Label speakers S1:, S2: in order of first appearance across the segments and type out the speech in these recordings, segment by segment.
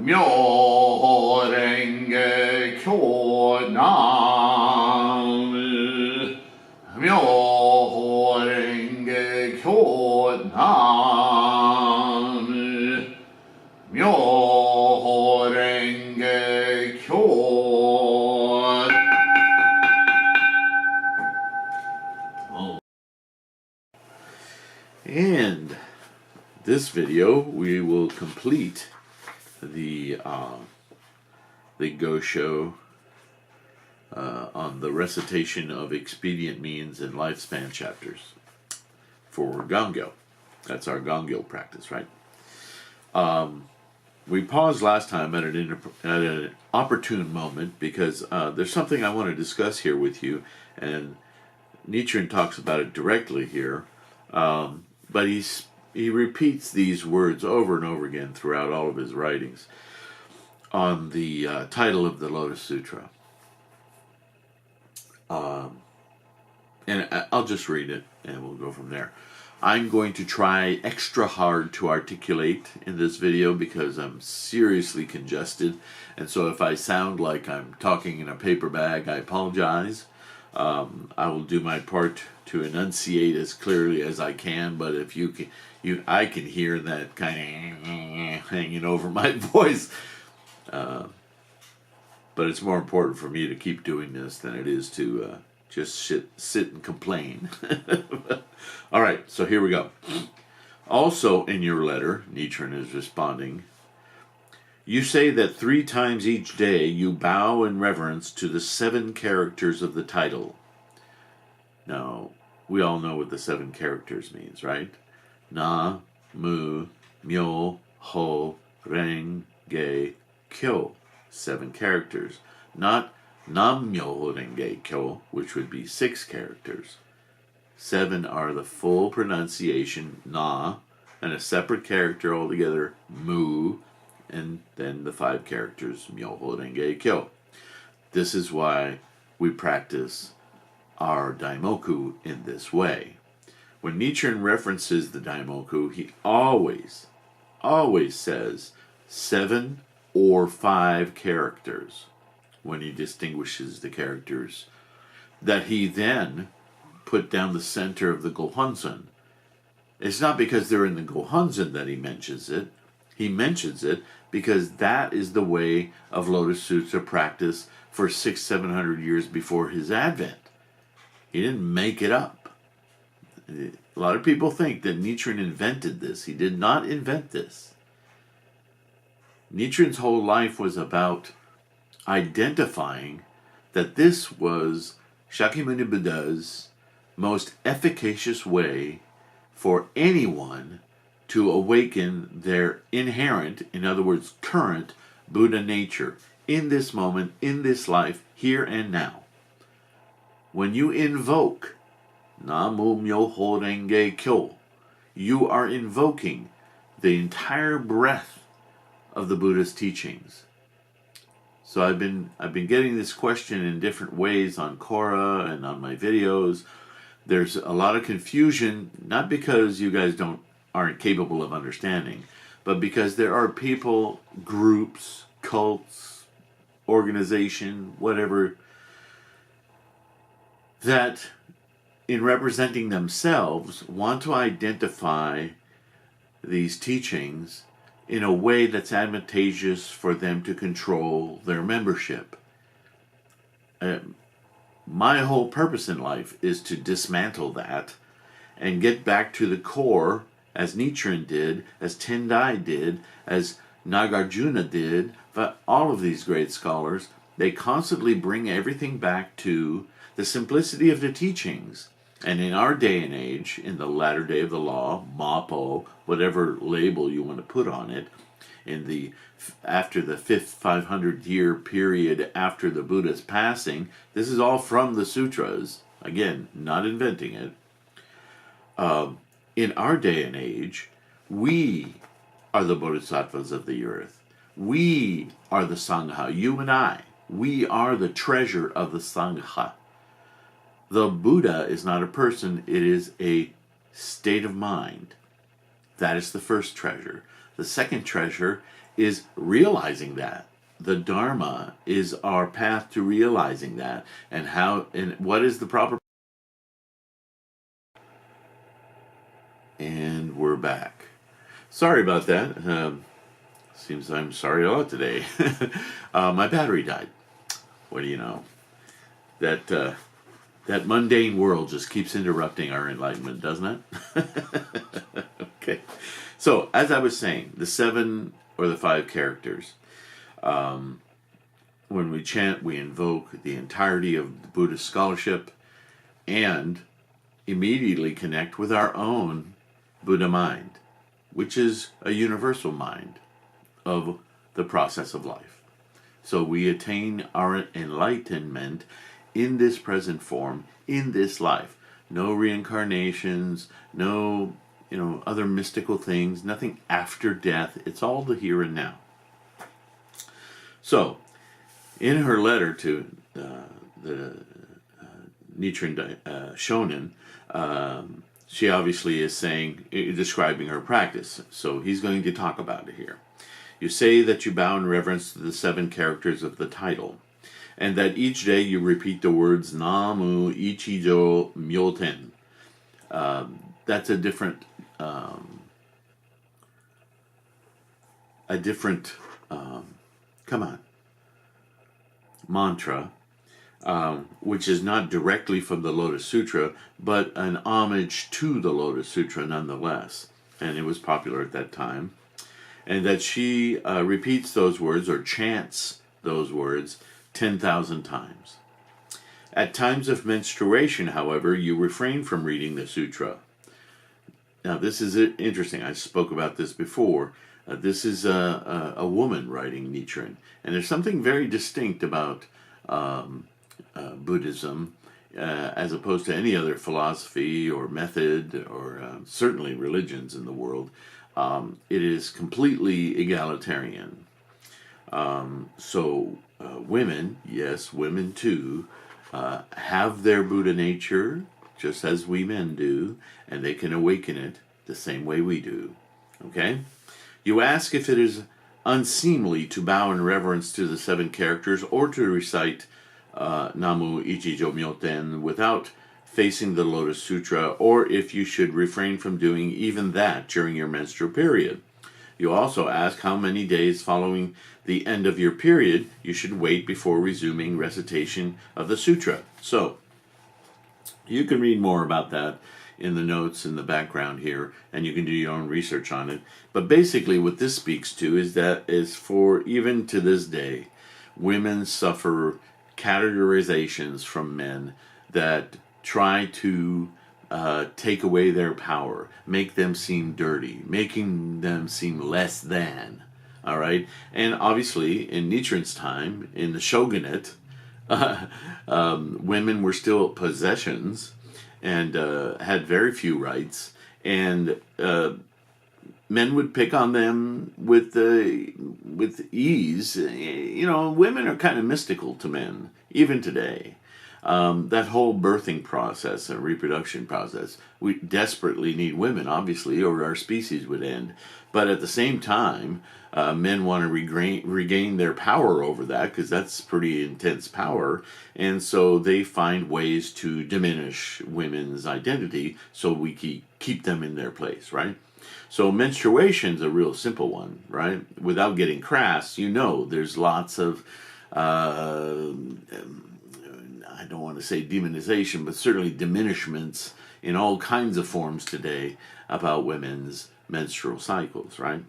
S1: Myoho Renge Kyo Nam Myoho Renge Kyo Nam Myoho Renge Kyo. And this video we will complete the Gosho on the recitation of expedient means and lifespan chapters for Gongyo. That's our Gongyo practice, right? We paused last time at an opportune moment because there's something I want to discuss here with you, and Nichiren talks about it directly here, but he repeats these words over and over again throughout all of his writings on the title of the Lotus Sutra. And I'll just read it and we'll go from there. I'm going to try extra hard to articulate in this video because I'm seriously congested, and so if I sound like I'm talking in a paper bag, I apologize. I will do my part to enunciate as clearly as I can, but if I can hear that kind of hanging over my voice. But it's more important for me to keep doing this than it is to just sit and complain. All right, so here we go. Also in your letter, Nichiren is responding, you say that 3 times each day you bow in reverence to the 7 characters of the title. Now, we all know what the 7 characters means, right? Na, Mu, Myo, Ho, Reng, Ge, Kyo. 7 characters. Not Nam Myo Renge Kyo, which would be 6 characters. 7 are the full pronunciation, Na, and a separate character altogether, Mu, and then the 5 characters, Myoho Renge Kyo. This is why we practice our Daimoku in this way. When Nichiren references the Daimoku, he always says 7 or 5 characters when he distinguishes the characters that he then put down the center of the Gohonzon. It's not because they're in the Gohonzon that he mentions it. He mentions it because that is the way of Lotus Sutra practice for 600-700 years before his advent. He didn't make it up. A lot of people think that Nichiren invented this. He did not invent this. Nichiren's whole life was about identifying that this was Shakyamuni Buddha's most efficacious way for anyone to awaken their inherent, in other words, current Buddha nature in this moment, in this life, here and now. When you invoke Namu Myoho Renge Kyo, you are invoking the entire breadth of the Buddha's teachings. So I've been getting this question in different ways on Quora and on my videos. There's a lot of confusion, not because you guys aren't capable of understanding, but because there are people, groups, cults, organization, whatever, that in representing themselves want to identify these teachings in a way that's advantageous for them to control their membership. My whole purpose in life is to dismantle that and get back to the core, as Nichiren did, as Tendai did, as Nagarjuna did, but all of these great scholars, they constantly bring everything back to the simplicity of the teachings. And in our day and age, in the latter day of the law, Mappo, whatever label you want to put on it, after the 500-year period after the Buddha's passing, this is all from the sutras, again, not inventing it. In our day and age, we are the bodhisattvas of the earth. We are the Sangha, you and I. We are the treasure of the Sangha. The Buddha is not a person, it is a state of mind. That is the first treasure. The second treasure is realizing that. The Dharma is our path to realizing that. And how, and what is the proper... And we're back. Sorry about that. Seems I'm sorry a lot today. My battery died. What do you know? That mundane world just keeps interrupting our enlightenment, doesn't it? Okay. So, as I was saying, the 7 or the 5 characters. When we chant, we invoke the entirety of the Buddhist scholarship and immediately connect with our own Buddha mind, which is a universal mind of the process of life. So we attain our enlightenment in this present form, in this life. No reincarnations, no, other mystical things, nothing after death. It's all the here and now. So, in her letter to the Nichiren Shonin, she obviously is describing her practice. So he's going to talk about it here. You say that you bow in reverence to the 7 characters of the title, and that each day you repeat the words Namu Ichijo Myoten. That's a different mantra, which is not directly from the Lotus Sutra, but an homage to the Lotus Sutra nonetheless. And it was popular at that time. And that she repeats those words or chants those words 10,000 times. At times of menstruation, however, you refrain from reading the sutra. Now, this is interesting. I spoke about this before. This is a woman writing Nichiren. And there's something very distinct about Buddhism as opposed to any other philosophy or method or certainly religions in the world. It is completely egalitarian. So women, yes, women too, have their Buddha nature just as we men do, and they can awaken it the same way we do. Okay? You ask if it is unseemly to bow in reverence to the 7 characters or to recite Namu Ichijo Myoten without facing the Lotus Sutra, or if you should refrain from doing even that during your menstrual period. You also ask how many days following the end of your period you should wait before resuming recitation of the sutra. So, you can read more about that in the notes in the background here, and you can do your own research on it. But basically what this speaks to is for even to this day, women suffer categorizations from men that try to take away their power, make them seem dirty, making them seem less than. All right? And obviously, in Nichiren's time, in the shogunate, women were still possessions and had very few rights, and men would pick on them with ease. Women are kind of mystical to men, even today. That whole birthing process and reproduction process, we desperately need women, obviously, or our species would end. But at the same time, men want to regain their power over that, because that's pretty intense power, and so they find ways to diminish women's identity so we keep them in their place, right? So menstruation's a real simple one, right? Without getting crass, there's lots of I don't want to say demonization, but certainly diminishments in all kinds of forms today about women's menstrual cycles, right?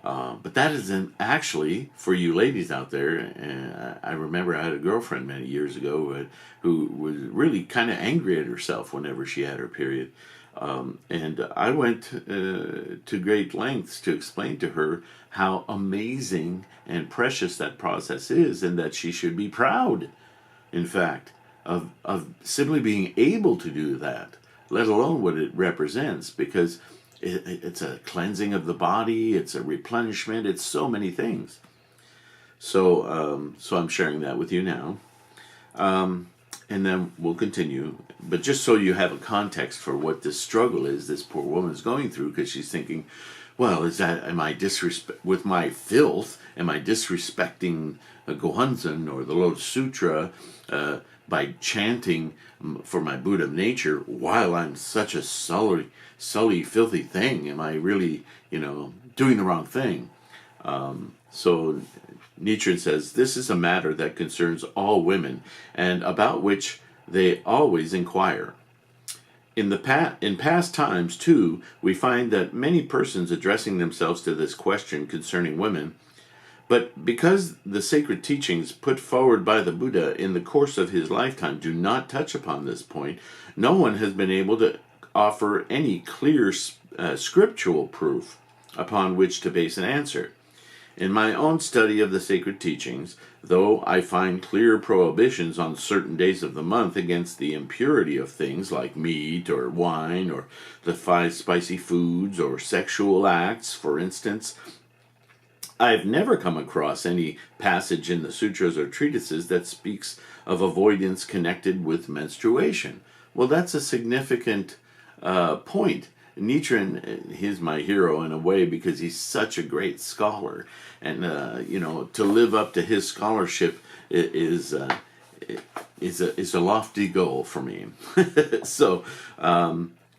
S1: But that isn't actually, for you ladies out there, I remember I had a girlfriend many years ago who was really kind of angry at herself whenever she had her period. And I went to great lengths to explain to her how amazing and precious that process is, and that she should be proud, in fact, of simply being able to do that, let alone what it represents, because it's a cleansing of the body, it's a replenishment, it's so many things. So I'm sharing that with you now. And then we'll continue. But just so you have a context for what this struggle is this poor woman is going through, because she's thinking, well, am I disrespect with my filth? Am I disrespecting Gohonzon or the Lotus Sutra by chanting for my Buddha nature while I'm such a sully, filthy thing? Am I really, doing the wrong thing? So Nichiren says, this is a matter that concerns all women and about which they always inquire. In past times, too, we find that many persons addressing themselves to this question concerning women, but because the sacred teachings put forward by the Buddha in the course of his lifetime do not touch upon this point, no one has been able to offer any clear scriptural proof upon which to base an answer. In my own study of the sacred teachings, though I find clear prohibitions on certain days of the month against the impurity of things like meat or wine or the 5 spicy foods or sexual acts, for instance, I've never come across any passage in the sutras or treatises that speaks of avoidance connected with menstruation. Well, that's a significant point. Nichiren, he's my hero in a way because he's such a great scholar, and to live up to his scholarship is a lofty goal for me. So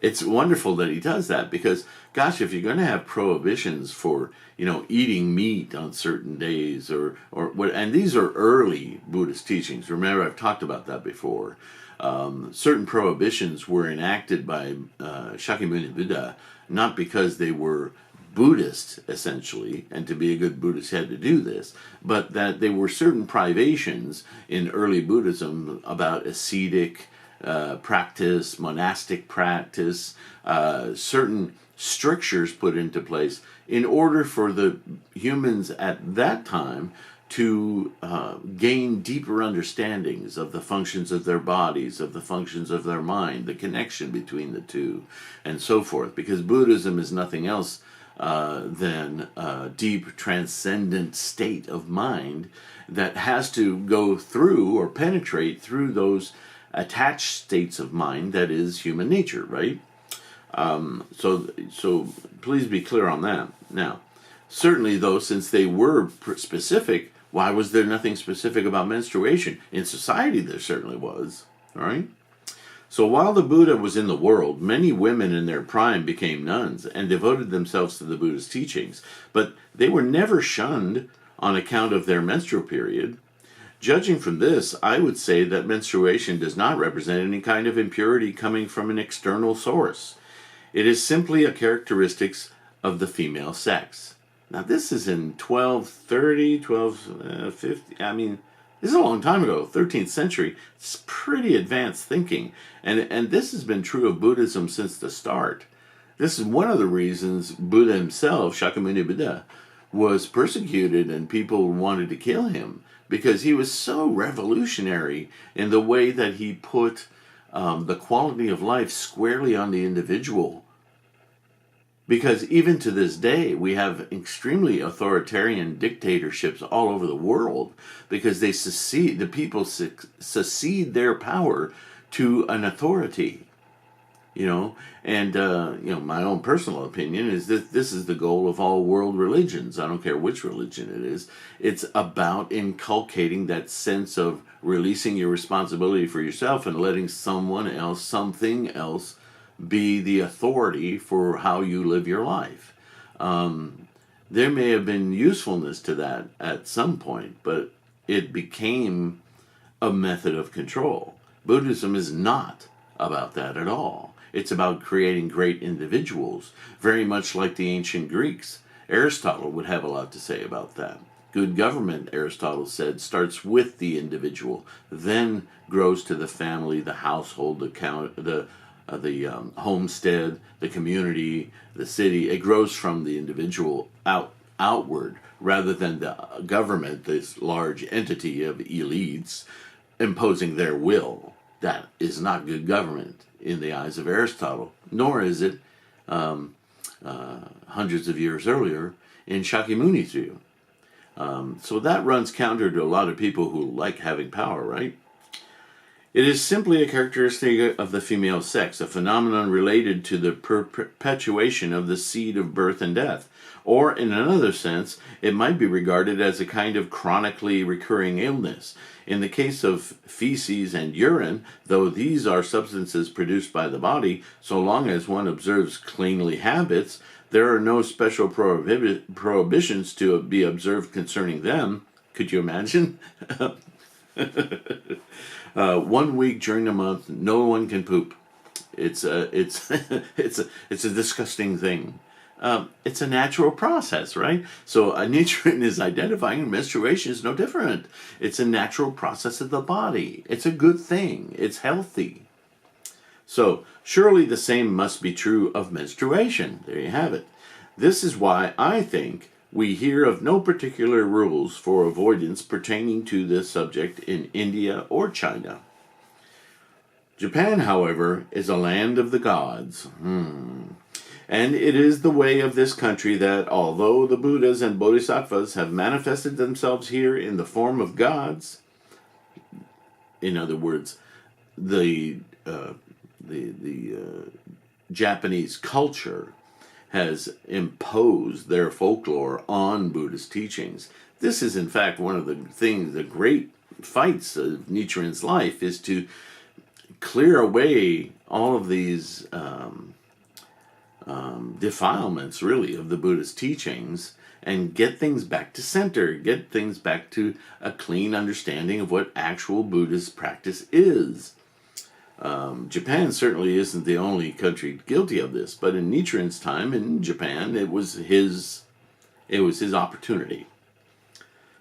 S1: it's wonderful that he does that because, gosh, if you're going to have prohibitions for eating meat on certain days or what, and these are early Buddhist teachings. Remember, I've talked about that before. Certain prohibitions were enacted by Shakyamuni Buddha, not because they were Buddhist, essentially, and to be a good Buddhist you had to do this, but that there were certain privations in early Buddhism about ascetic practice, monastic practice, certain strictures put into place in order for the humans at that time to gain deeper understandings of the functions of their bodies, of the functions of their mind, the connection between the two, and so forth. Because Buddhism is nothing else than a deep, transcendent state of mind that has to go through or penetrate through those attached states of mind that is human nature, right? So please be clear on that. Now, certainly, though, since they were specific, why was there nothing specific about menstruation? In society, there certainly was. All right? So while the Buddha was in the world, many women in their prime became nuns and devoted themselves to the Buddha's teachings. But they were never shunned on account of their menstrual period. Judging from this, I would say that menstruation does not represent any kind of impurity coming from an external source. It is simply a characteristic of the female sex. Now, this is in 1230, 1250. I mean, this is a long time ago, 13th century. It's pretty advanced thinking. And this has been true of Buddhism since the start. This is one of the reasons Buddha himself, Shakyamuni Buddha, was persecuted and people wanted to kill him, because he was so revolutionary in the way that he put the quality of life squarely on the individual. Because even to this day, we have extremely authoritarian dictatorships all over the world because the people secede their power to an authority. And my own personal opinion is that this is the goal of all world religions. I don't care which religion it is. It's about inculcating that sense of releasing your responsibility for yourself and letting someone else, something else, be the authority for how you live your life. There may have been usefulness to that at some point, but it became a method of control. Buddhism is not about that at all. It's about creating great individuals, very much like the ancient Greeks. Aristotle would have a lot to say about that. Good government, Aristotle said, starts with the individual, then grows to the family, the household, the homestead, the community, the city. It grows from the individual outward, rather than the government, this large entity of elites, imposing their will. That is not good government in the eyes of Aristotle, nor is it hundreds of years earlier in Shakyamuni's view. So that runs counter to a lot of people who like having power, right? It is simply a characteristic of the female sex, a phenomenon related to the perpetuation of the seed of birth and death. Or, in another sense, it might be regarded as a kind of chronically recurring illness. In the case of feces and urine, though these are substances produced by the body, so long as one observes cleanly habits, there are no special prohibitions to be observed concerning them. Could you imagine? 1 week during the month, no one can poop. It's a disgusting thing. It's a natural process, right? So Nichiren is identifying menstruation is no different. It's a natural process of the body. It's a good thing. It's healthy. So surely the same must be true of menstruation. There you have it. This is why I think we hear of no particular rules for avoidance pertaining to this subject in India or China. Japan, however, is a land of the gods. And it is the way of this country that, although the Buddhas and Bodhisattvas have manifested themselves here in the form of gods, in other words, the Japanese culture has imposed their folklore on Buddhist teachings. This is, in fact, one of the things, the great fights of Nichiren's life, is to clear away all of these defilements, really, of the Buddhist teachings and get things back to center, get things back to a clean understanding of what actual Buddhist practice is. Japan certainly isn't the only country guilty of this, but in Nichiren's time in Japan, it was his opportunity.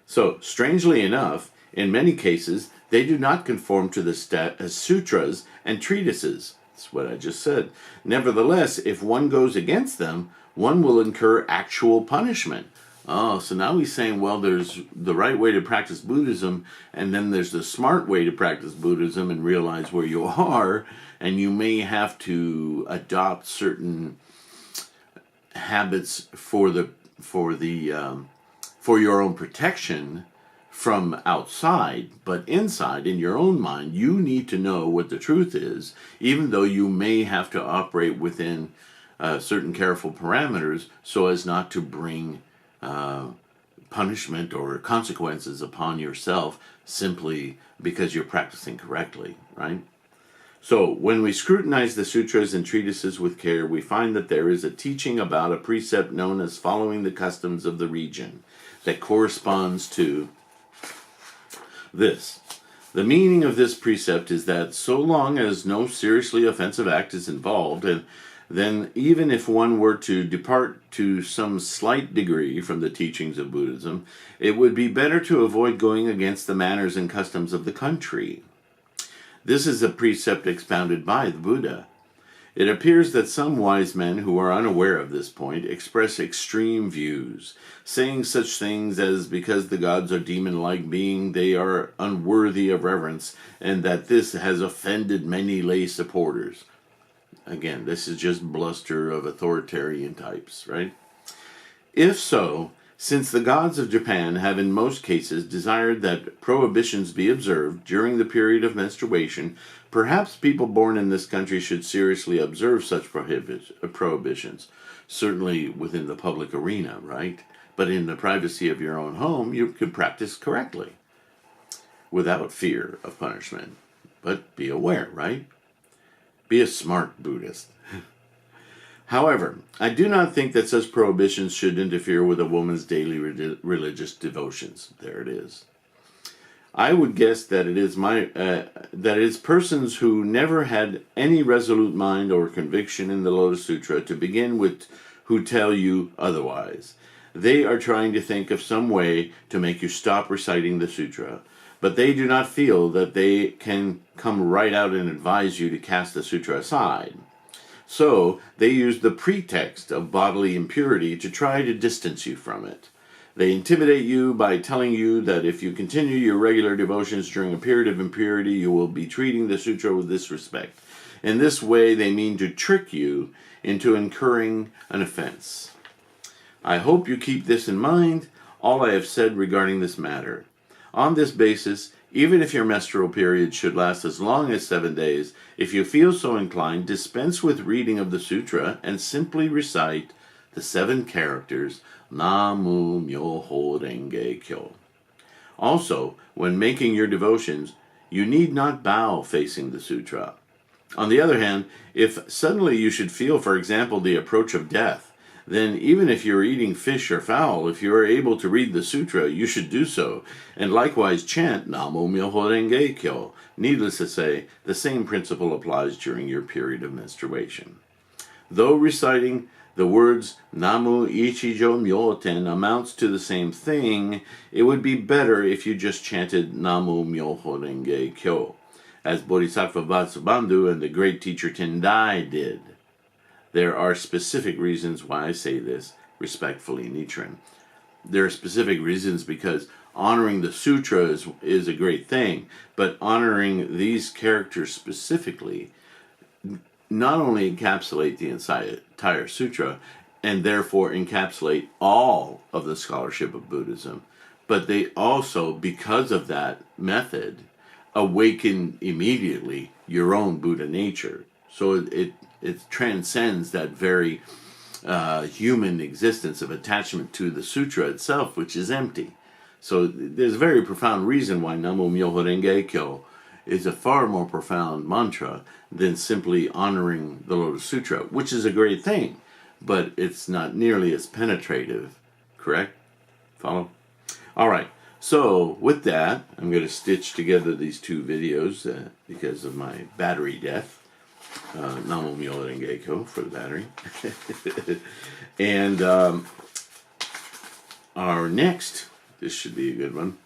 S1: So, strangely enough, in many cases, they do not conform to the sutras and treatises. That's what I just said. Nevertheless, if one goes against them, one will incur actual punishment. Oh, so now he's saying, well, there's the right way to practice Buddhism, and then there's the smart way to practice Buddhism and realize where you are, and you may have to adopt certain habits for your own protection from outside, but inside, in your own mind, you need to know what the truth is, even though you may have to operate within certain careful parameters so as not to bring punishment or consequences upon yourself simply because you're practicing correctly, right? So, when we scrutinize the sutras and treatises with care, we find that there is a teaching about a precept known as following the customs of the region that corresponds to this. The meaning of this precept is that so long as no seriously offensive act is involved, and then even if one were to depart to some slight degree from the teachings of Buddhism, it would be better to avoid going against the manners and customs of the country. This is a precept expounded by the Buddha. It appears that some wise men who are unaware of this point express extreme views, saying such things as because the gods are demon-like beings, they are unworthy of reverence, and that this has offended many lay supporters. Again, this is just bluster of authoritarian types, right? If so, since the gods of Japan have in most cases desired that prohibitions be observed during the period of menstruation, perhaps people born in this country should seriously observe such prohibitions. Certainly within the public arena, right? But in the privacy of your own home, you can practice correctly without fear of punishment. But be aware, right? Be a smart Buddhist. However, I do not think that such prohibitions should interfere with a woman's daily religious devotions. There it is. I would guess that it is persons who never had any resolute mind or conviction in the Lotus Sutra to begin with who tell you otherwise. They are trying to think of some way to make you stop reciting the sutra, but they do not feel that they can come right out and advise you to cast the sutra aside. So they use the pretext of bodily impurity to try to distance you from it. They intimidate you by telling you that if you continue your regular devotions during a period of impurity, you will be treating the sutra with disrespect. In this way, they mean to trick you into incurring an offense. I hope you keep this in mind, all I have said regarding this matter. On this basis, Even if your menstrual period should last as long as 7 days, if you feel so inclined, dispense with reading of the sutra and simply recite the 7 characters Namu Myoho Renge Kyo. Also, when making your devotions, you need not bow facing the sutra. On the other hand, if suddenly you should feel, for example, the approach of death, then even if you're eating fish or fowl, if you are able to read the sutra, you should do so, and likewise chant Namo Myoho Renge Kyo. Needless to say, the same principle applies during your period of menstruation. Though reciting the words Namu Ichijo Myoten amounts to the same thing, it would be better if you just chanted Namu Myoho Renge Kyo, as Bodhisattva Vasubandhu and the great teacher Tendai did. There are specific reasons why I say this, respectfully, Nichiren. There are specific reasons because honoring the sutra is a great thing, but honoring these characters specifically not only encapsulate the entire sutra, and therefore encapsulate all of the scholarship of Buddhism, but they also, because of that method, awaken immediately your own Buddha nature. So it transcends that very human existence of attachment to the sutra itself, which is empty. So there's a very profound reason why Namo Myoho Renge Kyo is a far more profound mantra than simply honoring the Lotus Sutra, which is a great thing, but it's not nearly as penetrative. Correct? Follow? All right. So with that, I'm going to stitch together these 2 videos because of my battery death. Namo Myoho Renge Kyo for the battery. And our next, this should be a good one,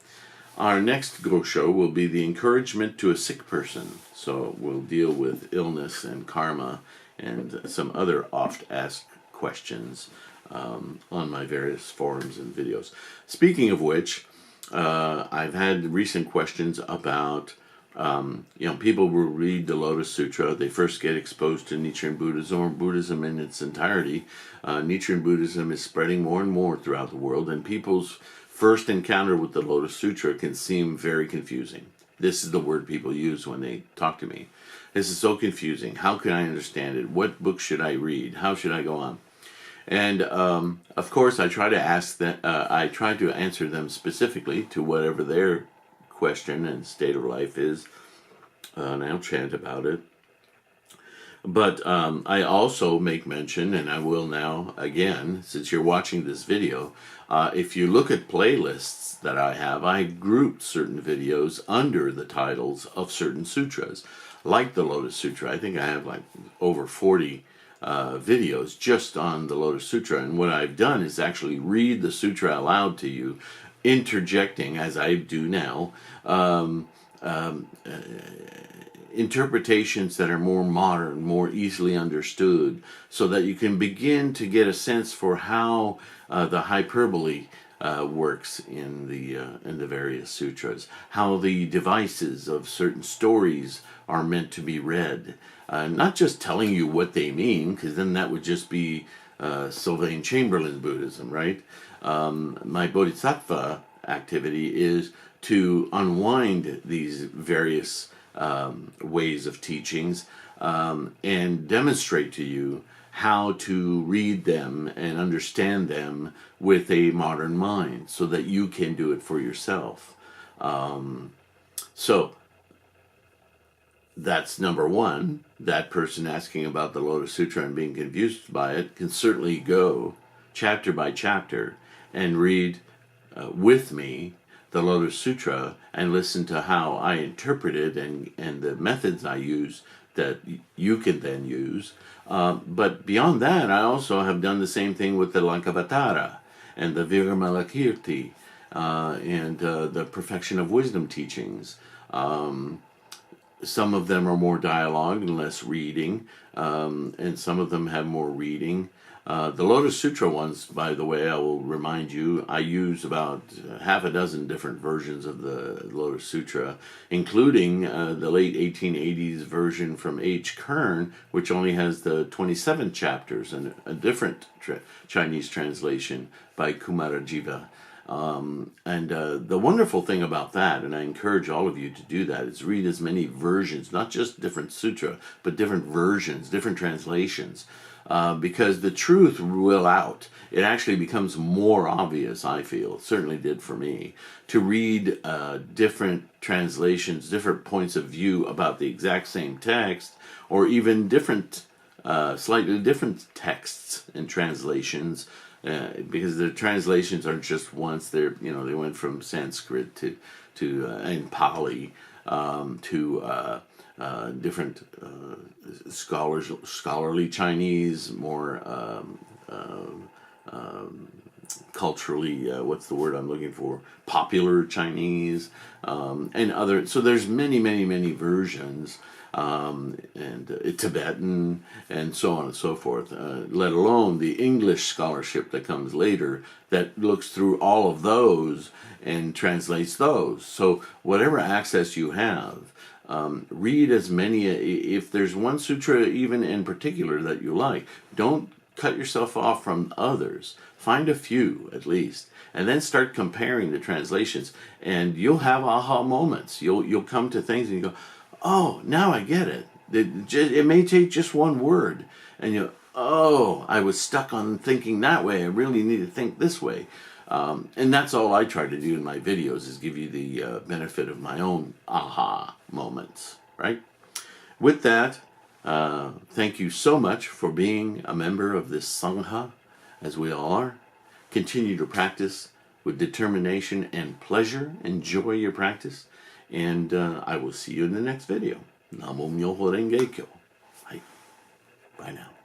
S1: our next Gosho will be the encouragement to a sick person. So we'll deal with illness and karma and some other oft-asked questions on my various forums and videos. Speaking of which, I've had recent questions about people will read the Lotus Sutra, they first get exposed to Nichiren Buddhism or Buddhism in its entirety. Nichiren Buddhism is spreading more and more throughout the world, and people's first encounter with the Lotus Sutra can seem very confusing. This is the word people use when they talk to me. This is so confusing. How can I understand it? What book should I read? How should I go on? And of course, I try to answer them specifically to whatever their question and state of life is, and I'll chant about it. But I also make mention, and I will now again, since you're watching this video, if you look at playlists that I have, I grouped certain videos under the titles of certain sutras, like the Lotus Sutra. I think I have like over 40 videos just on the Lotus Sutra, and what I've done is actually read the sutra aloud to you, interjecting, as I do now, interpretations that are more modern, more easily understood, so that you can begin to get a sense for how the hyperbole works in the various sutras, how the devices of certain stories are meant to be read. Not just telling you what they mean, because then that would just be Sylvain Chamberlain Buddhism, right? My Bodhisattva activity is to unwind these various ways of teachings and demonstrate to you how to read them and understand them with a modern mind so that you can do it for yourself. So that's number one. That person asking about the Lotus Sutra and being confused by it can certainly go chapter by chapter and read with me the Lotus Sutra and listen to how I interpret it and the methods I use that you can then use. But beyond that, I also have done the same thing with the Lankavatara and the Viramalakirti and the Perfection of Wisdom teachings. Some of them are more dialogue and less reading, and some of them have more reading. The Lotus Sutra ones, by the way, I will remind you, I use about half a dozen different versions of the Lotus Sutra, including the late 1880s version from H. Kern, which only has the 27 chapters, and a different Chinese translation by Kumarajiva. The wonderful thing about that, and I encourage all of you to do that, is read as many versions, not just different sutra, but different versions, different translations, because the truth will out. It actually becomes more obvious, I feel, it certainly did for me, to read different translations, different points of view about the exact same text, or even different, slightly different texts and translations. Because the translations aren't just once. They're, you know, they went from Sanskrit to and Pali to different scholarly Chinese, more culturally, what's the word I'm looking for? Popular Chinese, and other. So there's many versions. And Tibetan, and so on and so forth, let alone the English scholarship that comes later that looks through all of those and translates those. So whatever access you have, read as many. If there's one sutra even in particular that you like, don't cut yourself off from others. Find a few at least, and then start comparing the translations, and you'll have aha moments. You'll come to things and you go, oh, now I get it. It may take just one word, and you, oh, I was stuck on thinking that way. I really need to think this way. And that's all I try to do in my videos, is give you the benefit of my own aha moments, right? With that, thank you so much for being a member of this Sangha, as we all are. Continue to practice with determination and pleasure. Enjoy your practice. And I will see you in the next video. Namo Myoho Renge Kyo. Bye now.